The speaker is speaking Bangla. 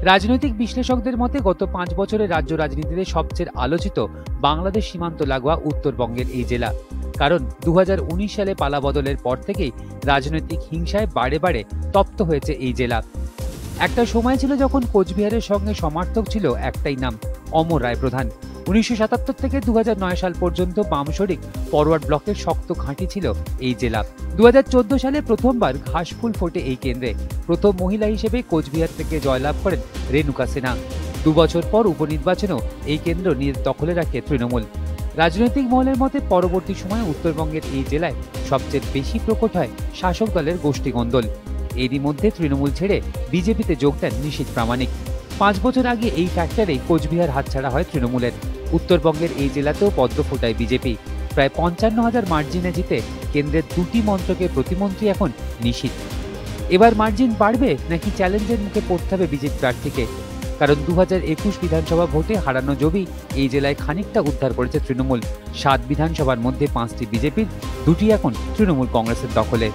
রাজনৈতিক বিশ্লেষকদের মতে গত 5 বছরে রাজ্য রাজনীতিতে সবচেয়ে আলোচিত বাংলাদেশ সীমান্ত লাগোয়া উত্তরবঙ্গের এই জেলা। কারণ 2019 সালে পালাবদলের পর থেকেই রাজনৈতিক হিংসায় বারে বারে তপ্ত হয়েছে এই জেলা। একটা সময় ছিল যখন কোচবিহারের সঙ্গে সমার্থক ছিল একটাই নাম, অমর রায় প্রধান। 1977 থেকে 2009 সাল পর্যন্ত বামশরিক ফরওয়ার্ড ব্লকের শক্ত ঘাঁটি ছিল এই জেলা। 2014 সালে প্রথমবার ঘাসফুল ফোটে এই কেন্দ্রে। প্রথম মহিলা হিসেবে কোচবিহার থেকে জয়লাভ করেন রেণুকা সিনহা। 2 বছর পর উপনির্বাচনেও এই কেন্দ্র নিজ দখলে রাখে তৃণমূল। রাজনৈতিক মহলের মতে পরবর্তী সময়ে উত্তরবঙ্গের এই জেলায় সবচেয়ে বেশি প্রকট হয় শাসক দলের গোষ্ঠীকন্দল। এরই মধ্যে তৃণমূল ছেড়ে বিজেপিতে যোগ দেন নিশীথ প্রামাণিক। 5 বছর আগে এই ফ্যাক্টরেই কোচবিহার হাতছাড়া হয় তৃণমূলের। উত্তরবঙ্গের এই জেলাতেও পদ্ম ফোটায় বিজেপি। প্রায় 55,000 মার্জিনে জিতে কেন্দ্রের 2টি মন্ত্রকের প্রতিমন্ত্রী এখন নিশীথ। এবার মার্জিন বাড়বে নাকি চ্যালেঞ্জের মুখে পড়তে হবে বিজেপি প্রার্থীকে? কারণ 2021 বিধানসভা ভোটে হারানো জবি এই জেলায় খানিকটা উদ্ধার করেছে তৃণমূল। 7 বিধানসভার মধ্যে 5টি বিজেপির, 2টি এখন তৃণমূল কংগ্রেসের দখলে।